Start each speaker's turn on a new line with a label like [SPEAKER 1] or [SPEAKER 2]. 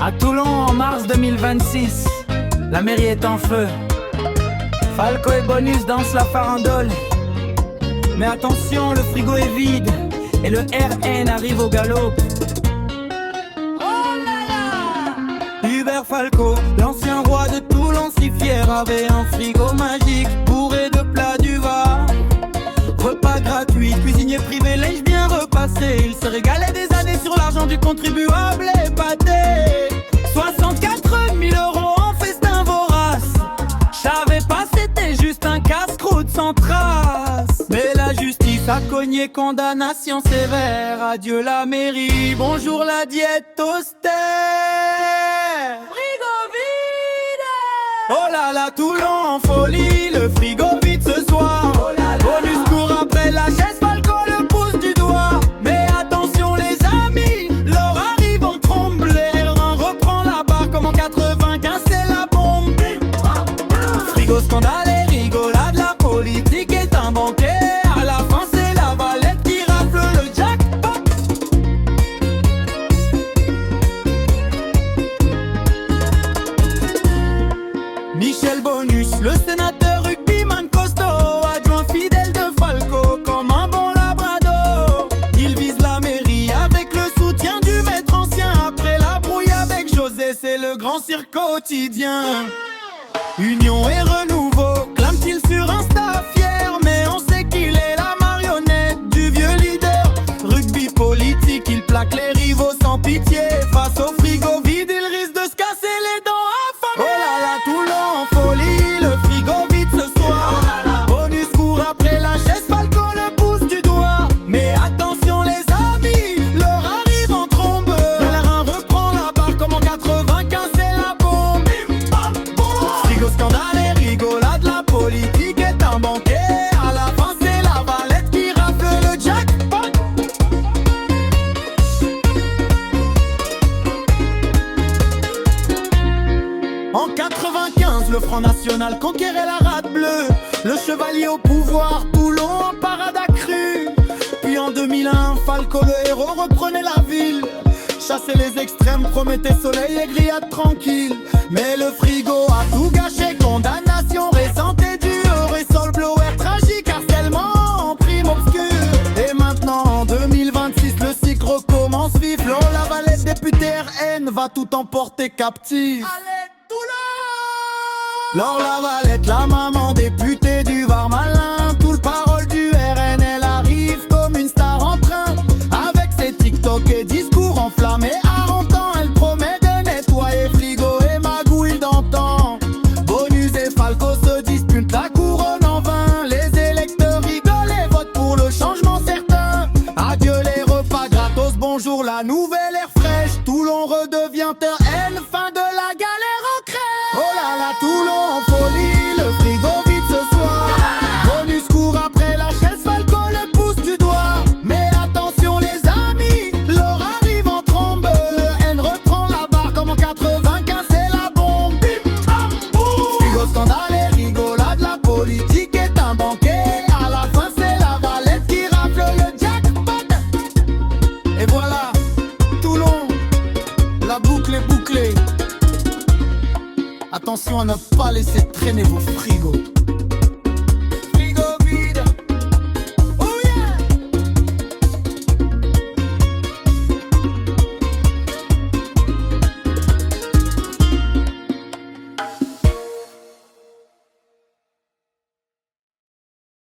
[SPEAKER 1] À Toulon en mars 2026, la mairie est en feu. Falco et Bonus dansent la farandole. Mais attention, le frigo est vide et le RN arrive au galop. Oh là là! Hubert Falco, l'ancien roi de Toulon si fier, avait un frigo magique bourré de plats du Var. Repas gratuit, cuisinier privilège bien repassé. Il se régalait des années sur l'argent du contribuable épaté. 64 000 € en festin vorace. J'savais pas c'était juste un casse-croûte sans trace. Mais la justice a cogné, condamnation sévère. Adieu la mairie, bonjour la diète austère. Frigo vide. Oh là là, Toulon en folie, le frigo vide ce soir. Bonus court après la chaise, Falco le pouce du doigt. Mais attention les amis, l'or arrive en trombe. L'R1 reprend la barre comme en 95, c'est la bombe. Frigo scandale et rigolade, la politique est un banquet. À la fin c'est la Valette qui rafle le jackpot. Michel Bonus, le sénateur rugbyman costaud, adjoint fidèle de Falco comme un bon labrador. Il vise la mairie avec le soutien du maître ancien. Après la brouille avec José, c'est le grand cirque quotidien. Union et renouveau, clame-t-il sur Insta fier. Mais on sait qu'il est la marionnette du vieux leader. Rugby politique, il plaque les rivaux sans pitié. Face au frigo vide, il risque de se casser les dents affamés. Oh là là, Toulon en folie, le frigo vide ce soir. Bonus court après la chaise, Falco le pouce du doigt. Mais attention les amis, l'heure arrive en trombe. L'R1 reprend la barre comme en 95, c'est la bombe. Frigo scandale et rigolade, la politique est un banquet. À la fin c'est la Valette qui rafle le jackpot. En 95, le Front National conquérait la rade bleue. Le chevalier au pouvoir, Toulon en parade accrue. Puis en 2001, Falco le héros reprenait la ville. Chasser les extrêmes, promettait soleil et grillade tranquille. Mais le frigo a tout gâché, condamnation récente et dure. Résolve blower tragique, harcèlement en prime obscure. Et maintenant en 2026, le cycle recommence vif. L'eau, la Valette, député RN, va tout emporter captive. Allez, Toulon! Laure la Valette, la maman députée du Var malin. Tout le parole du RN, elle arrive comme une star en train. Avec ses TikTok et discours enflammés à 40 ans, elle promet de nettoyer frigo et magouille d'antan. Bonus et Falco se disputent la couronne en vain. Les électeurs rigolent et votent pour le changement certain. Adieu les repas gratos, bonjour la nouvelle ère fraîche. Toulon redevient terre N, fin de la galère en crèche. Oh là là, Toulon en folie, le frigo vide ce soir. Bonus court après la chaise, Falco le pouce du doigt. Mais attention les amis, l'or arrive en trombe. Le N reprend la barre comme en 95, c'est la bombe. Frigo scandale et rigolade, la politique est un banquet. À la fin c'est la Valette qui rafle le jackpot. Et voilà, Toulon, la boucle est bouclée. Attention à ne pas laisser traîner vos frigos.